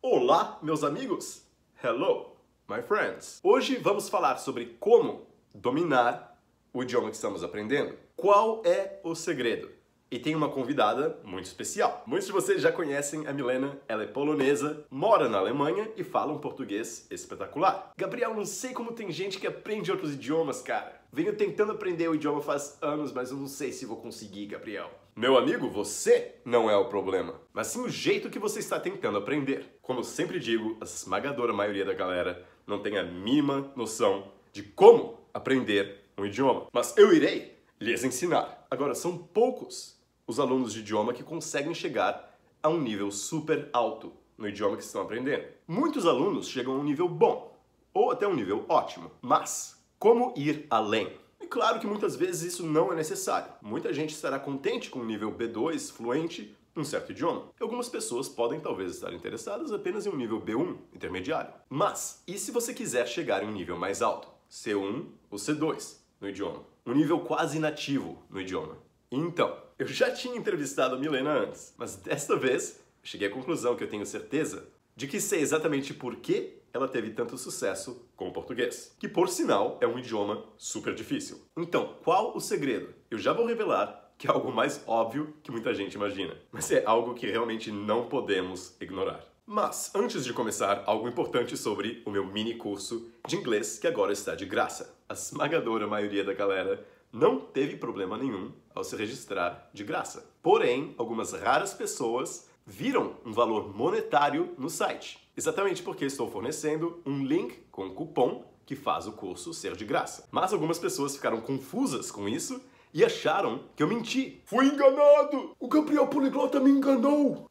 Olá, meus amigos! Hello, my friends! Hoje vamos falar sobre como dominar o idioma que estamos aprendendo. Qual é o segredo? E tem uma convidada muito especial. Muitos de vocês já conhecem a Milena, ela é polonesa, mora na Alemanha e fala um português espetacular. Gabriel, não sei como tem gente que aprende outros idiomas, cara. Venho tentando aprender o idioma faz anos, mas eu não sei se vou conseguir, Gabriel. Meu amigo, você não é o problema, mas sim o jeito que você está tentando aprender. Como eu sempre digo, a esmagadora maioria da galera não tem a mínima noção de como aprender um idioma. Mas eu irei lhes ensinar. Agora, são poucos os alunos de idioma que conseguem chegar a um nível super alto no idioma que estão aprendendo. Muitos alunos chegam a um nível bom, ou até um nível ótimo. Mas, como ir além? E claro que muitas vezes isso não é necessário. Muita gente estará contente com o nível B2 fluente em um certo idioma. E algumas pessoas podem talvez estar interessadas apenas em um nível B1 intermediário. Mas, e se você quiser chegar em um nível mais alto? C1 ou C2 no idioma? Um nível quase nativo no idioma. Então, eu já tinha entrevistado a Milena antes, mas desta vez eu cheguei à conclusão que eu tenho certeza de que sei exatamente por que ela teve tanto sucesso com o português, que por sinal é um idioma super difícil. Então, qual o segredo? Eu já vou revelar que é algo mais óbvio que muita gente imagina, mas é algo que realmente não podemos ignorar. Mas, antes de começar, algo importante sobre o meu mini curso de inglês que agora está de graça. A esmagadora maioria da galera não teve problema nenhum ao se registrar de graça. Porém, algumas raras pessoas viram um valor monetário no site. Exatamente porque estou fornecendo um link com um cupom que faz o curso ser de graça. Mas algumas pessoas ficaram confusas com isso e acharam que eu menti. Fui enganado! O Gabriel Poliglota me enganou!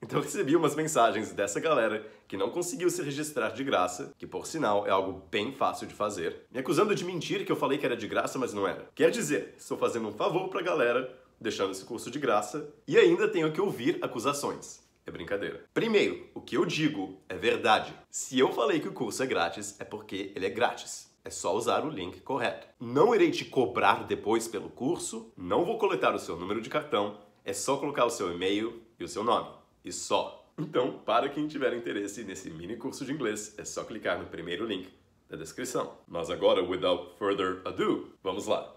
Então eu recebi umas mensagens dessa galera que não conseguiu se registrar de graça, que por sinal é algo bem fácil de fazer, me acusando de mentir que eu falei que era de graça, mas não era. Quer dizer, estou fazendo um favor pra galera, deixando esse curso de graça, e ainda tenho que ouvir acusações. É brincadeira. Primeiro, o que eu digo é verdade. Se eu falei que o curso é grátis, é porque ele é grátis. É só usar o link correto. Não irei te cobrar depois pelo curso, não vou coletar o seu número de cartão, é só colocar o seu e-mail e o seu nome. E só. Então, para quem tiver interesse nesse mini curso de inglês, é só clicar no primeiro link da descrição. Mas agora, without further ado, vamos lá.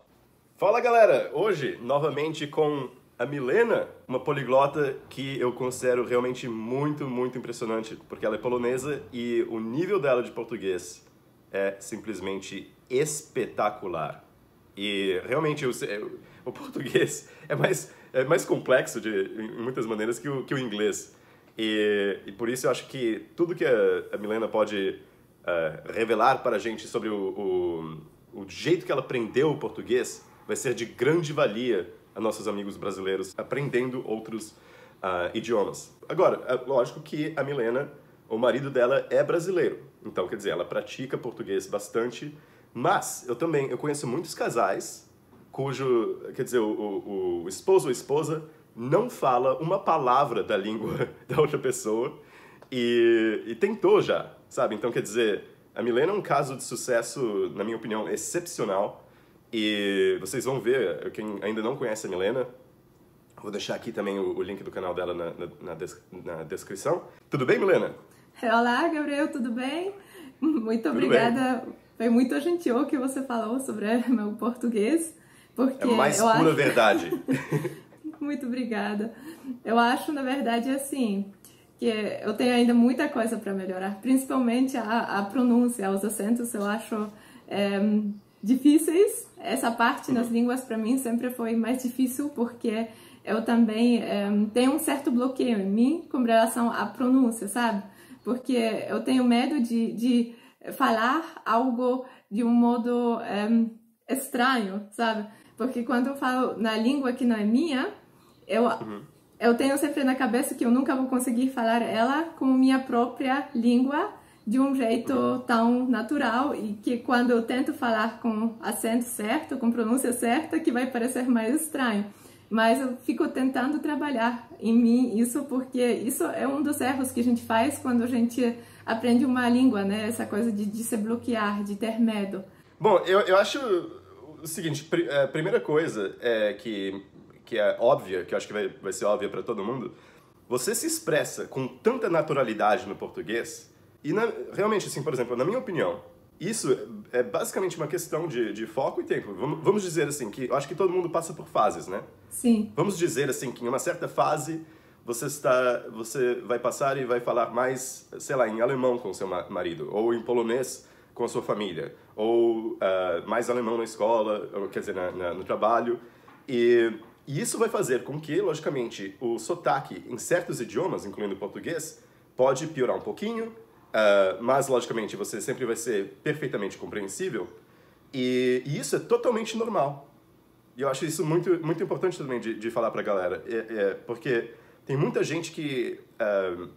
Fala galera! Hoje, novamente com a Milena, uma poliglota que eu considero realmente muito impressionante, porque ela é polonesa e o nível dela de português é simplesmente espetacular. E realmente o português é mais complexo em muitas maneiras que o inglês. E por isso eu acho que tudo que a Milena pode revelar para a gente sobre o jeito que ela aprendeu o português vai ser de grande valia a nossos amigos brasileiros aprendendo outros idiomas. Agora, é lógico que a Milena, o marido dela é brasileiro. Então, quer dizer, ela pratica português bastante. Mas eu conheço muitos casais cujo, quer dizer, o esposo ou esposa não fala uma palavra da língua da outra pessoa e tentou já, sabe? Então, quer dizer, a Milena é um caso de sucesso, na minha opinião, excepcional e vocês vão ver, quem ainda não conhece a Milena, vou deixar aqui também o link do canal dela na descrição. Tudo bem, Milena? Olá, Gabriel, tudo bem? Muito obrigada. Foi muito gentil que você falou sobre meu português, porque é mais pura verdade. Muito obrigada. Eu acho, na verdade, assim, que eu tenho ainda muita coisa para melhorar, principalmente a pronúncia, os acentos, eu acho difíceis. Essa parte nas línguas, para mim, sempre foi mais difícil, porque eu também tenho um certo bloqueio em mim com relação à pronúncia, sabe? Porque eu tenho medo de falar algo de um modo estranho, sabe? Porque quando eu falo na língua que não é minha, eu tenho sempre na cabeça que eu nunca vou conseguir falar ela como minha própria língua de um jeito tão natural e que quando eu tento falar com acento certo, com pronúncia certa, que vai parecer mais estranho. Mas eu fico tentando trabalhar em mim isso, porque isso é um dos erros que a gente faz quando a gente aprende uma língua, né? Essa coisa de se bloquear, de ter medo. Bom, eu acho o seguinte, a primeira coisa que é óbvia, que eu acho que vai ser óbvia para todo mundo, você se expressa com tanta naturalidade no português, e realmente, assim, por exemplo, na minha opinião, isso é basicamente uma questão de foco e tempo. Vamos dizer assim, que eu acho que todo mundo passa por fases, né? Sim. Vamos dizer assim, que em uma certa fase você vai passar e vai falar mais, sei lá, em alemão com seu marido, ou em polonês com a sua família, ou mais alemão na escola, ou, quer dizer, no trabalho. E isso vai fazer com que, logicamente, o sotaque em certos idiomas, incluindo o português, pode piorar um pouquinho, mas, logicamente, você sempre vai ser perfeitamente compreensível. E isso é totalmente normal. E eu acho isso muito, muito importante também de falar para a galera. Porque tem muita gente que...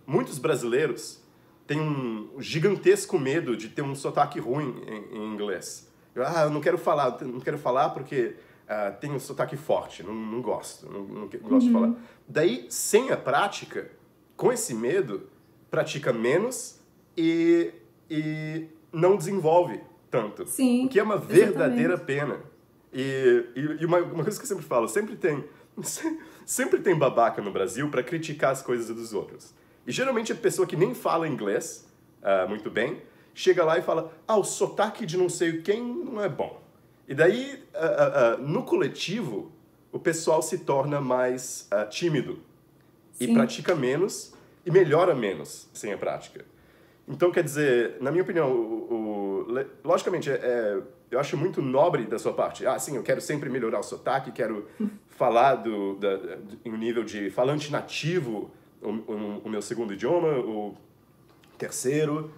muitos brasileiros têm um gigantesco medo de ter um sotaque ruim em inglês. Eu não quero falar porque tem um sotaque forte, não gosto, não gosto de falar. Daí, sem a prática, com esse medo, pratica menos e não desenvolve tanto. Sim, o que é uma verdadeira pena. E uma coisa que eu sempre falo, sempre tem babaca no Brasil para criticar as coisas dos outros. E geralmente a pessoa que nem fala inglês muito bem, chega lá e fala, o sotaque de não sei quem não é bom. E daí, no coletivo, o pessoal se torna mais tímido. Sim. E pratica menos e melhora menos sem a prática. Então, quer dizer, na minha opinião, logicamente, eu acho muito nobre da sua parte. Sim, eu quero sempre melhorar o sotaque, quero falar em um nível de falante nativo, o meu segundo idioma, o terceiro,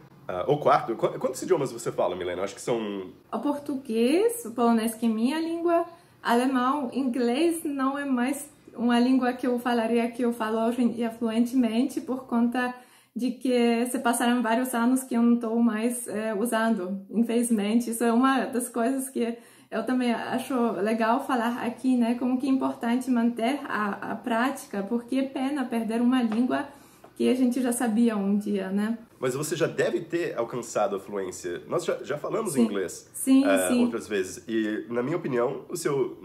ou quarto. Quantos idiomas você fala, Milena? Acho que são... O português, o polonês, que é minha língua, alemão, inglês não é mais uma língua que eu falaria que eu falo hoje em dia fluentemente por conta de que se passaram vários anos que eu não estou mais usando, infelizmente. Isso é uma das coisas que eu também acho legal falar aqui, né? Como que é importante manter a prática, porque é pena perder uma língua que a gente já sabia um dia, né? Mas você já deve ter alcançado a fluência. Nós já falamos inglês sim. outras vezes. E, na minha opinião, o seu,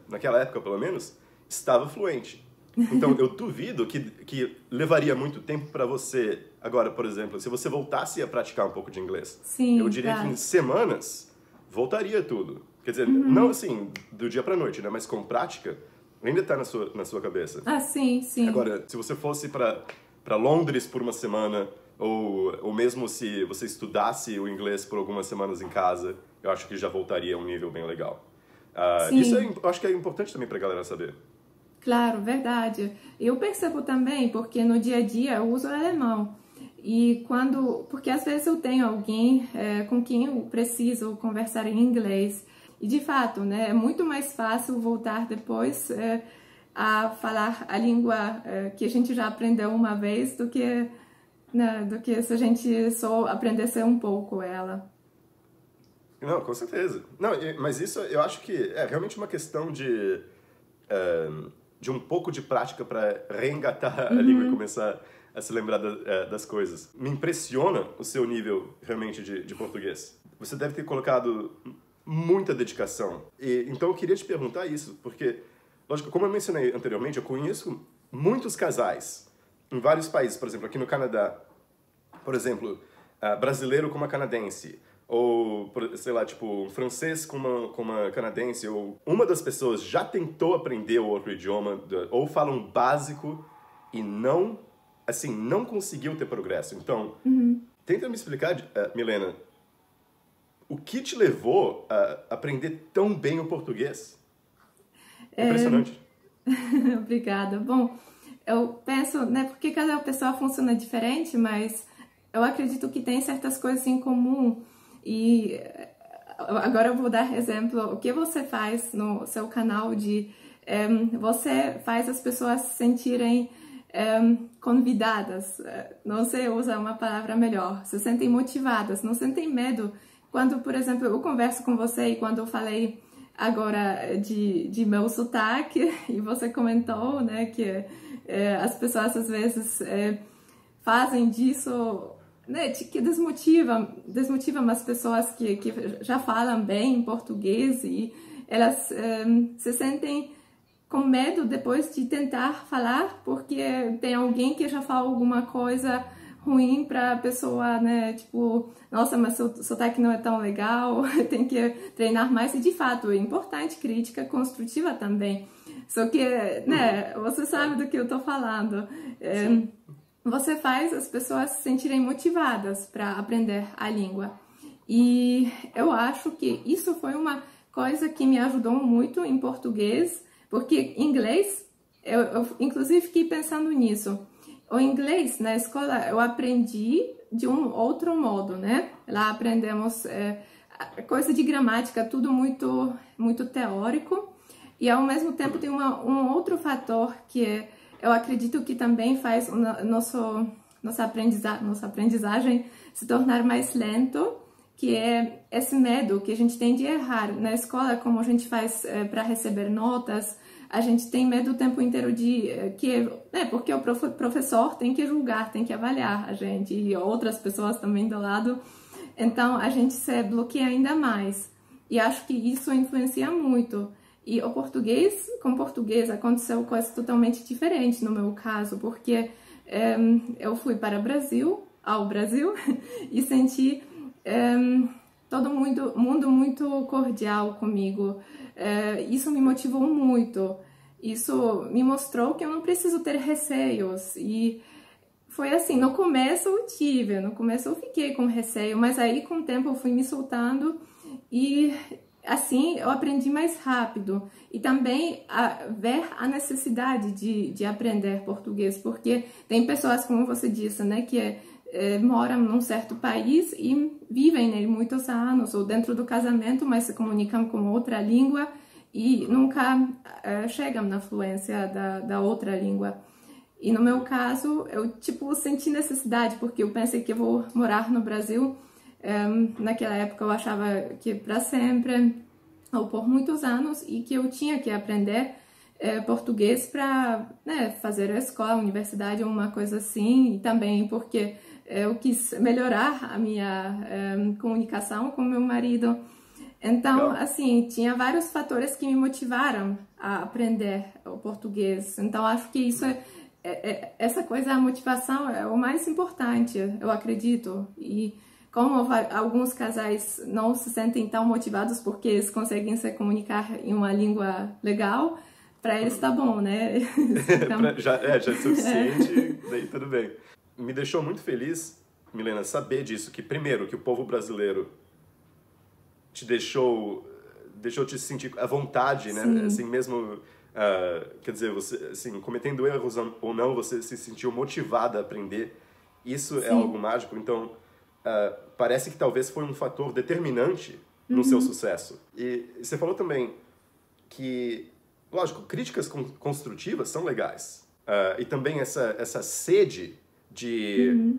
naquela época, pelo menos, estava fluente. Então, eu duvido que levaria muito tempo para você... Agora, por exemplo, se você voltasse a praticar um pouco de inglês, eu diria que em semanas voltaria tudo. Quer dizer, não assim, do dia para noite, né? Mas com prática, ainda está na sua cabeça. Sim. Agora, se você fosse para Londres por uma semana, ou mesmo se você estudasse o inglês por algumas semanas em casa, eu acho que já voltaria a um nível bem legal. Isso eu acho que é importante também para a galera saber. Claro, verdade. Eu percebo também, porque no dia a dia eu uso alemão. E porque às vezes eu tenho alguém com quem eu preciso conversar em inglês. E de fato, né, é muito mais fácil voltar depois a falar a língua que a gente já aprendeu uma vez do que se a gente só aprendesse um pouco ela. Não, com certeza. Não, mas isso eu acho que é realmente uma questão de um pouco de prática para reengatar a língua e começar a se lembrar das coisas. Me impressiona o seu nível realmente de português. Você deve ter colocado muita dedicação. Então eu queria te perguntar isso, porque, lógico, como eu mencionei anteriormente, eu conheço muitos casais em vários países. Por exemplo, aqui no Canadá, por exemplo, brasileiro com uma canadense, ou, sei lá, tipo, um francês com uma canadense, ou uma das pessoas já tentou aprender o outro idioma, ou fala um básico e não conseguiu ter progresso. Então, tenta me explicar, Milena, o que te levou a aprender tão bem o português? Impressionante. Obrigada. Bom, eu penso, né, porque cada pessoa funciona diferente, mas eu acredito que tem certas coisas em comum. E agora eu vou dar exemplo. O que você faz no seu canal você faz as pessoas se sentirem convidadas, não sei usar uma palavra melhor, se sentem motivadas, não sentem medo. Quando, por exemplo, eu converso com você e quando eu falei agora de meu sotaque e você comentou, né, que as pessoas às vezes fazem disso, né, que desmotivam as pessoas que já falam bem português e elas se sentem com medo depois de tentar falar, porque tem alguém que já falou alguma coisa ruim para a pessoa, né? Tipo, nossa, mas seu sotaque não é tão legal, tem que treinar mais. E de fato, é importante crítica construtiva também. Só que, né, você sabe do que eu tô falando. Você faz as pessoas se sentirem motivadas para aprender a língua. E eu acho que isso foi uma coisa que me ajudou muito em português, porque em inglês, eu inclusive fiquei pensando nisso. O inglês, na escola, eu aprendi de um outro modo, né? Lá aprendemos coisa de gramática, tudo muito, muito teórico. E, ao mesmo tempo, tem um outro fator que eu acredito que também faz nossa aprendizagem se tornar mais lento, que é esse medo que a gente tem de errar. Na escola, como a gente faz para receber notas, a gente tem medo o tempo inteiro porque o professor tem que julgar, tem que avaliar a gente e outras pessoas também do lado. Então, a gente se bloqueia ainda mais. E acho que isso influencia muito. E o português, com português, aconteceu coisa totalmente diferente no meu caso, porque eu fui para ao Brasil, e senti todo mundo muito cordial comigo. Isso me motivou muito. Isso me mostrou que eu não preciso ter receios. E foi assim, no começo eu fiquei com receio, mas aí com o tempo eu fui me soltando e assim eu aprendi mais rápido. E também a ver a necessidade de aprender português, porque tem pessoas, como você disse, né, que moram num certo país e vivem nele muitos anos, ou dentro do casamento, mas se comunicam com outra língua e nunca chegam na fluência da outra língua. E no meu caso, eu senti necessidade, porque eu pensei que eu vou morar no Brasil. Naquela época eu achava que para sempre, ou por muitos anos, e que eu tinha que aprender português para, né, fazer a escola, a universidade, uma coisa assim, e também porque eu quis melhorar a minha comunicação com meu marido. Então, assim, tinha vários fatores que me motivaram a aprender o português. Então, acho que isso essa coisa, a motivação é o mais importante, eu acredito. E como alguns casais não se sentem tão motivados porque eles conseguem se comunicar em uma língua legal, para eles tá bom, né? Então... já é suficiente, daí tudo bem. Me deixou muito feliz, Milena, saber disso, que primeiro, que o povo brasileiro te deixou te sentir à vontade, né? Sim. Assim mesmo, quer dizer, você, assim, cometendo erros ou não, você se sentiu motivada a aprender. Isso Sim. é algo mágico. Então, parece que talvez foi um fator determinante no seu sucesso. E você falou também que, lógico, críticas construtivas são legais. E também essa sede de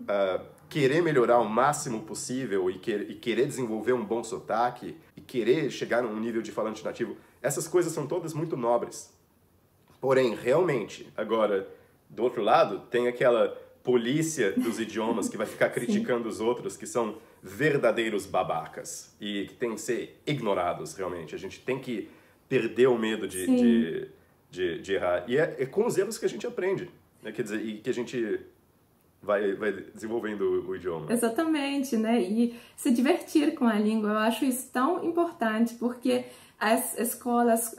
querer melhorar o máximo possível e querer desenvolver um bom sotaque e querer chegar num nível de falante nativo, essas coisas são todas muito nobres. Porém, realmente, agora, do outro lado, tem aquela polícia dos idiomas que vai ficar criticando os outros, que são verdadeiros babacas e que têm que ser ignorados, realmente. A gente tem que perder o medo de errar. E é com os erros que a gente aprende, né? Quer dizer, e que a gente vai desenvolvendo o idioma. Exatamente, né? E se divertir com a língua, eu acho isso tão importante, porque as escolas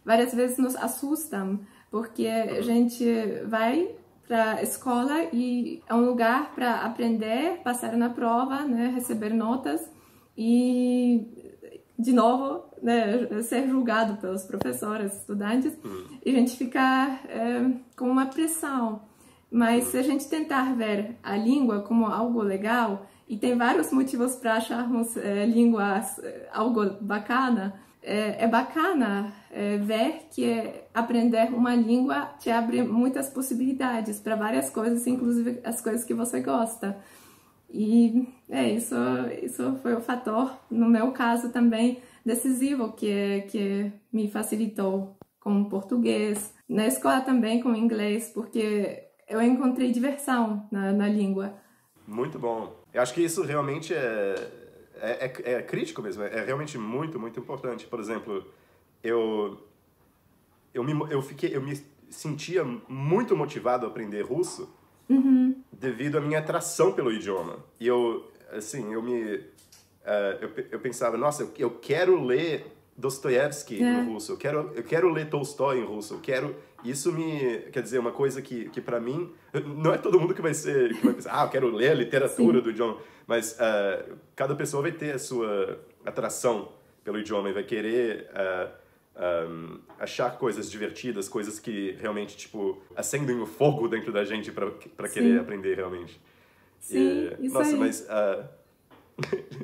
várias vezes nos assustam, porque a gente vai para a escola e é um lugar para aprender, passar na prova, né? Receber notas e, de novo, né? Ser julgado pelos professores, estudantes, e a gente ficar com uma pressão. Mas se a gente tentar ver a língua como algo legal, e tem vários motivos para acharmos línguas algo bacana, é bacana ver que aprender uma língua te abre muitas possibilidades para várias coisas, inclusive as coisas que você gosta. E isso foi o fator, no meu caso também, decisivo, que me facilitou com o português. Na escola também com o inglês, porque eu encontrei diversão na língua. Muito bom. Eu acho que isso realmente é crítico mesmo. É realmente muito, muito importante. Por exemplo, eu eu me sentia muito motivado a aprender russo devido à minha atração pelo idioma. E eu pensava, nossa, eu quero ler Dostoiévski no russo, eu quero ler Tolstói em russo, isso quer dizer, uma coisa que para mim, não é todo mundo que vai pensar, eu quero ler a literatura do idioma, mas cada pessoa vai ter a sua atração pelo idioma e vai querer achar coisas divertidas, coisas que realmente, tipo, acendem o fogo dentro da gente para querer aprender realmente. Sim, isso nossa, aí. mas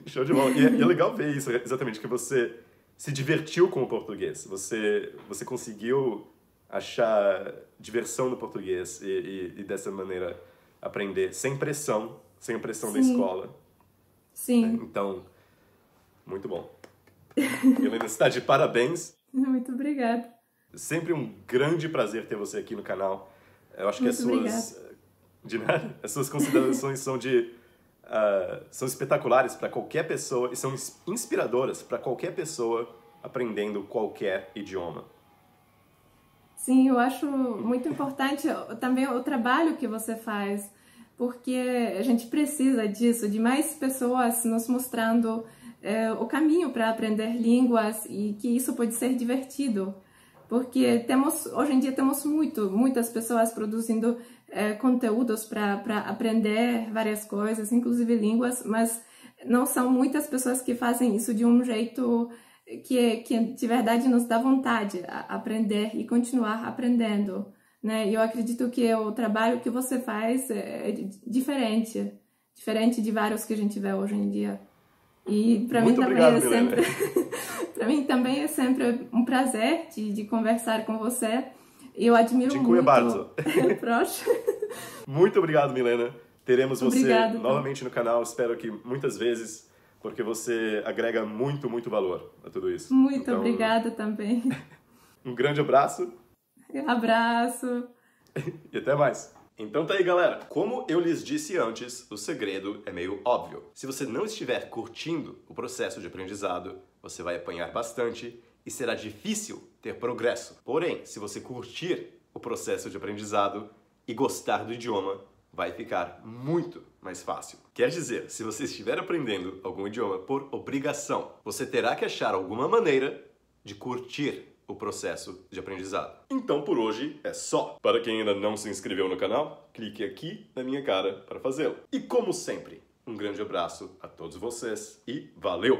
show de bola. E é legal ver isso, exatamente, que você se divertiu com o português. Você conseguiu achar diversão no português e dessa maneira aprender, sem pressão da escola. Sim. Então, muito bom. Milena, você está de parabéns. Muito obrigada. Sempre um grande prazer ter você aqui no canal. Eu acho que as suas considerações são espetaculares para qualquer pessoa e são inspiradoras para qualquer pessoa aprendendo qualquer idioma. Sim, eu acho muito importante também o trabalho que você faz, porque a gente precisa disso, de mais pessoas nos mostrando o caminho para aprender línguas e que isso pode ser divertido. Porque hoje em dia temos muitas pessoas produzindo conteúdos para aprender várias coisas, inclusive línguas, mas não são muitas pessoas que fazem isso de um jeito que de verdade nos dá vontade a aprender e continuar aprendendo, né? E eu acredito que o trabalho que você faz é diferente de vários que a gente vê hoje em dia. E para mim também é sempre um prazer de conversar com você. Eu admiro Dziękuję bardzo. Proszę. Muito obrigado, Milena. Teremos Obrigado, você novamente no canal, espero que muitas vezes, porque você agrega muito, muito valor a tudo isso. Muito obrigada também. Um grande abraço. Abraço. E até mais. Então tá aí, galera. Como eu lhes disse antes, o segredo é meio óbvio. Se você não estiver curtindo o processo de aprendizado, você vai apanhar bastante e será difícil ter progresso. Porém, se você curtir o processo de aprendizado e gostar do idioma, vai ficar muito mais fácil. Quer dizer, se você estiver aprendendo algum idioma por obrigação, você terá que achar alguma maneira de curtir o processo de aprendizado. Então por hoje é só. Para quem ainda não se inscreveu no canal, clique aqui na minha cara para fazê-lo. E como sempre, um grande abraço a todos vocês e valeu!